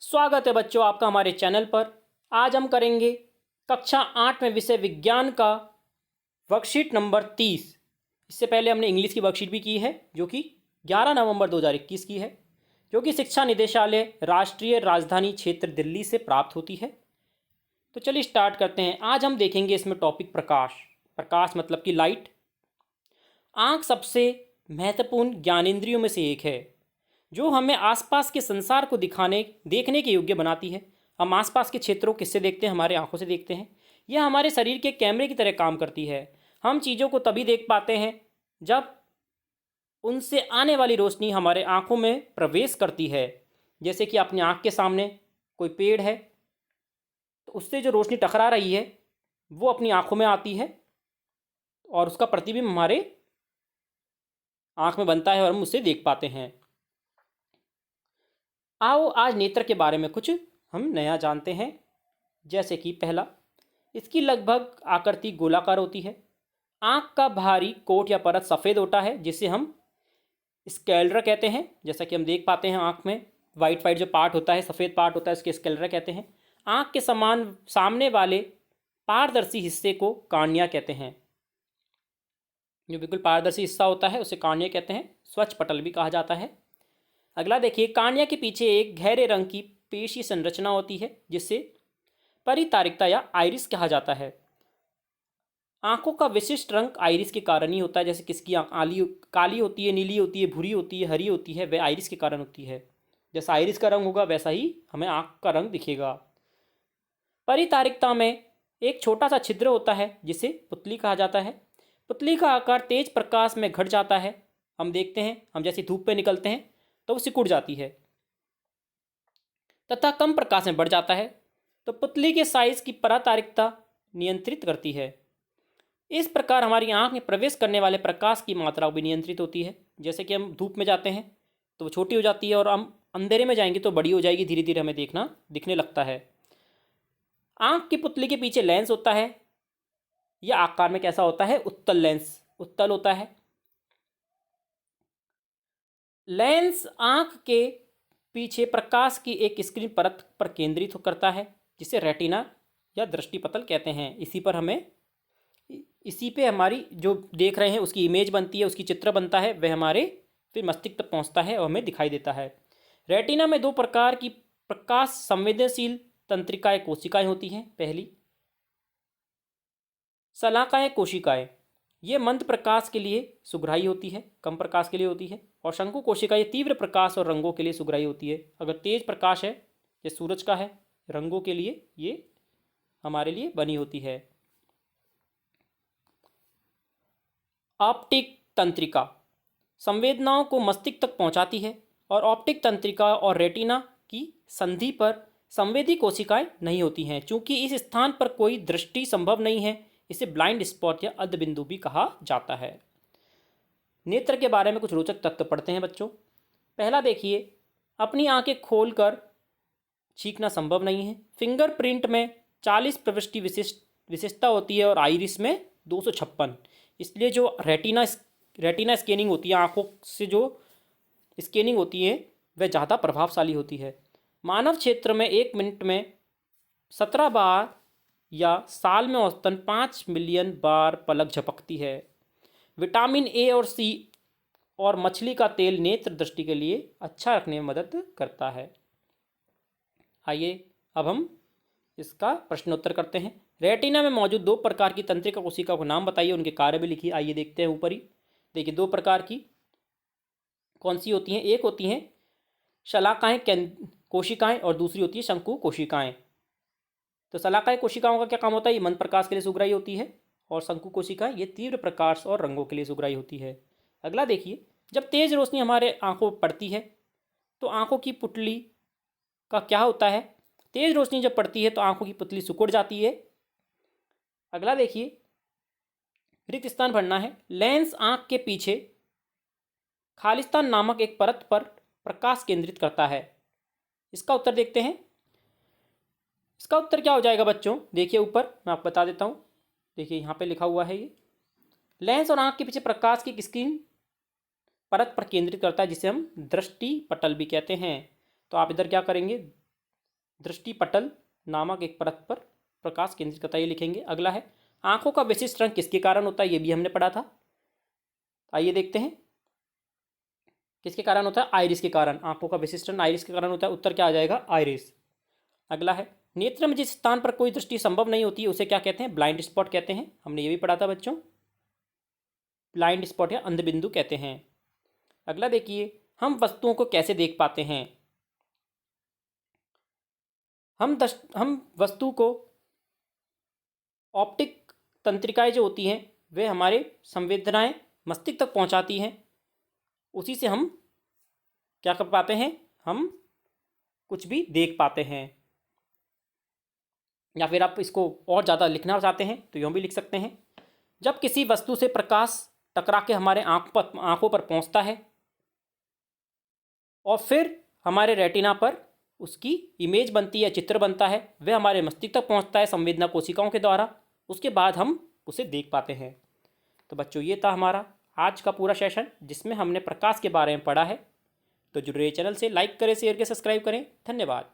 स्वागत है बच्चों आपका हमारे चैनल पर। आज हम करेंगे कक्षा 8 में विषय विज्ञान का वर्कशीट नंबर 30। इससे पहले हमने इंग्लिश की वर्कशीट भी की है जो कि 11 नवंबर 2021 की है, जो कि शिक्षा निदेशालय राष्ट्रीय राजधानी क्षेत्र दिल्ली से प्राप्त होती है। तो चलिए स्टार्ट करते हैं। आज हम देखेंगे इसमें टॉपिक प्रकाश मतलब कि लाइट। आँख सबसे महत्वपूर्ण ज्ञानेंद्रियों में से एक है जो हमें आसपास के संसार को देखने के योग्य बनाती है। हम आसपास के क्षेत्रों को किससे देखते हैं? हमारे आंखों से देखते हैं। यह हमारे शरीर के कैमरे की तरह काम करती है। हम चीज़ों को तभी देख पाते हैं जब उनसे आने वाली रोशनी हमारे आंखों में प्रवेश करती है। जैसे कि अपनी आंख के सामने कोई पेड़ है तो उससे जो रोशनी टकरा रही है वो अपनी आंखों में आती है और उसका प्रतिबिंब हमारे आंख में बनता है और हम उसे देख पाते हैं। आओ आज नेत्र के बारे में कुछ हम नया जानते हैं। जैसे कि पहला, इसकी लगभग आकृति गोलाकार होती है। आँख का बाहरी कोट या परत सफ़ेद होता है जिसे हम स्क्लेरा कहते हैं। जैसा कि हम देख पाते हैं आँख में वाइट जो पार्ट होता है, सफ़ेद पार्ट होता है, उसके स्क्लेरा कहते हैं। आँख के सामने वाले पारदर्शी हिस्से को कॉर्निया कहते हैं। जो बिल्कुल पारदर्शी हिस्सा होता है उसे कॉर्निया कहते हैं। स्वच्छ पटल भी कहा जाता है। अगला देखिए, कॉर्निया के पीछे एक गहरे रंग की पेशी संरचना होती है जिसे परितारिकता या आइरिस कहा जाता है। आंखों का विशिष्ट रंग आइरिस के कारण ही होता है। जैसे किसकी आँख काली होती है, नीली होती है, भूरी होती है, हरी होती है, वह आइरिस के कारण होती है। जैसा आइरिस का रंग होगा वैसा ही हमें आँख का रंग दिखेगा। परितारिकता में एक छोटा सा छिद्र होता है जिसे पुतली कहा जाता है। पुतली का आकार तेज प्रकाश में घट जाता है। हम देखते हैं, हम जैसे धूप पे निकलते हैं तो वो सिकुड़ जाती है तथा कम प्रकाश में बढ़ जाता है तो पुतली के साइज की परातारिकता नियंत्रित करती है। इस प्रकार हमारी आंख में प्रवेश करने वाले प्रकाश की मात्रा भी नियंत्रित होती है। जैसे कि हम धूप में जाते हैं तो वो छोटी हो जाती है और हम अंधेरे में जाएंगे तो बड़ी हो जाएगी, धीरे धीरे हमें दिखने लगता है। आंख की पुतली के पीछे लेंस होता है। यह आकार में कैसा होता है? उत्तल लेंस, उत्तल होता है। लेंस आंख के पीछे प्रकाश की एक स्क्रीन परत पर केंद्रित करता है जिसे रेटिना या दृष्टिपटल कहते हैं। इसी पे हमारी जो देख रहे हैं उसकी इमेज बनती है, उसकी चित्र बनता है, वह हमारे फिर मस्तिष्क तक पहुंचता है और हमें दिखाई देता है। रेटिना में दो प्रकार की प्रकाश संवेदनशील तंत्रिकाएं कोशिकाएं होती हैं। पहली, शलाकाएं कोशिकाएं, ये मंद प्रकाश के लिए सुग्राही होती है, कम प्रकाश के लिए होती है। और शंकु कोशिका ये तीव्र प्रकाश और रंगों के लिए सुग्राही होती है। अगर तेज प्रकाश है, ये सूरज का है, रंगों के लिए ये हमारे लिए बनी होती है। ऑप्टिक तंत्रिका संवेदनाओं को मस्तिष्क तक पहुंचाती है और ऑप्टिक तंत्रिका और रेटिना की संधि पर संवेदी कोशिकाएं नहीं होती हैं। चूंकि इस स्थान पर कोई दृष्टि संभव नहीं है, इसे ब्लाइंड स्पॉट या अध बिंदु भी कहा जाता है। नेत्र के बारे में कुछ रोचक तथ्य पढ़ते हैं बच्चों। पहला देखिए, अपनी आंखें खोलकर छींकना संभव नहीं है। फिंगरप्रिंट में 40 प्रविष्टि विशिष्टता होती है और आइरिस में 256। इसलिए जो रेटिना स्कैनिंग होती है, आंखों से जो स्कैनिंग होती है वह ज़्यादा प्रभावशाली होती है। मानव क्षेत्र में 1 मिनट में 17 बार या साल में औसतन 5 मिलियन बार पलक झपकती है। विटामिन ए और सी और मछली का तेल नेत्र दृष्टि के लिए अच्छा रखने में मदद करता है। आइए अब हम इसका प्रश्नोत्तर करते हैं। रेटिना में मौजूद 2 प्रकार की तंत्रिका कोशिका को नाम बताइए, उनके कार्य भी लिखिए। आइए देखते हैं ऊपर ही। देखिए 2 प्रकार की कौन सी होती हैं? एक होती हैं शलाकाएं कोशिकाएं और दूसरी होती है शंकु कोशिकाएं। तो शलाकाएं कोशिकाओं का क्या काम होता है? ये मंद प्रकाश के लिए सुग्राही होती है और शंकु कोशिकाएं ये तीव्र प्रकाश और रंगों के लिए सुग्राही होती है। अगला देखिए, जब तेज रोशनी हमारे आंखों पर पड़ती है तो आंखों की पुतली का क्या होता है? तेज रोशनी जब पड़ती है तो आंखों की पुतली सिकुड़ जाती है। अगला देखिए, रिक्त स्थान भरना है। लेंस आंख के पीछे खालिस्तान नामक एक परत पर प्रकाश केंद्रित करता है। इसका उत्तर देखते हैं। इसका उत्तर क्या हो जाएगा बच्चों? देखिए ऊपर मैं आपको बता देता हूँ। देखिए यहाँ पे लिखा हुआ है, ये लेंस और आंख के पीछे प्रकाश की स्क्रीन परत पर केंद्रित करता है जिसे हम दृष्टि पटल भी कहते हैं। तो आप इधर क्या करेंगे? दृष्टिपटल नामक एक परत पर प्रकाश केंद्रित करता है, ये लिखेंगे। अगला है आंखों का विशिष्ट रंग किसके कारण होता है, ये भी हमने पढ़ा था। आइए देखते हैं किसके कारण होता है, आइरिस के कारण। आंखों का विशिष्ट रंग आइरिस के कारण होता है। उत्तर क्या आ जाएगा, आइरिस। अगला है नेत्र में जिस स्थान पर कोई दृष्टि संभव नहीं होती है उसे क्या कहते हैं, ब्लाइंड स्पॉट कहते हैं। हमने ये भी पढ़ा था बच्चों, ब्लाइंड स्पॉट या अंधबिंदु कहते हैं। अगला देखिए, हम वस्तुओं को कैसे देख पाते हैं। हम वस्तु को ऑप्टिक तंत्रिकाएं जो होती हैं वे हमारे संवेदनाएं मस्तिष्क तक पहुंचाती हैं, उसी से हम क्या कर पाते हैं, हम कुछ भी देख पाते हैं। या फिर आप इसको और ज़्यादा लिखना चाहते हैं तो यूँ भी लिख सकते हैं, जब किसी वस्तु से प्रकाश टकरा के हमारे आंखों पर पहुंचता है और फिर हमारे रेटिना पर उसकी इमेज बनती है, चित्र बनता है, वह हमारे मस्तिष्क तक पहुंचता है संवेदना कोशिकाओं के द्वारा। उसके बाद हम उसे देख पाते हैं। तो बच्चों ये था हमारा आज का पूरा सेशन जिसमें हमने प्रकाश के बारे में पढ़ा है। तो जुड़े रहिए चैनल से, लाइक करें, शेयर करें, सब्सक्राइब करें। धन्यवाद।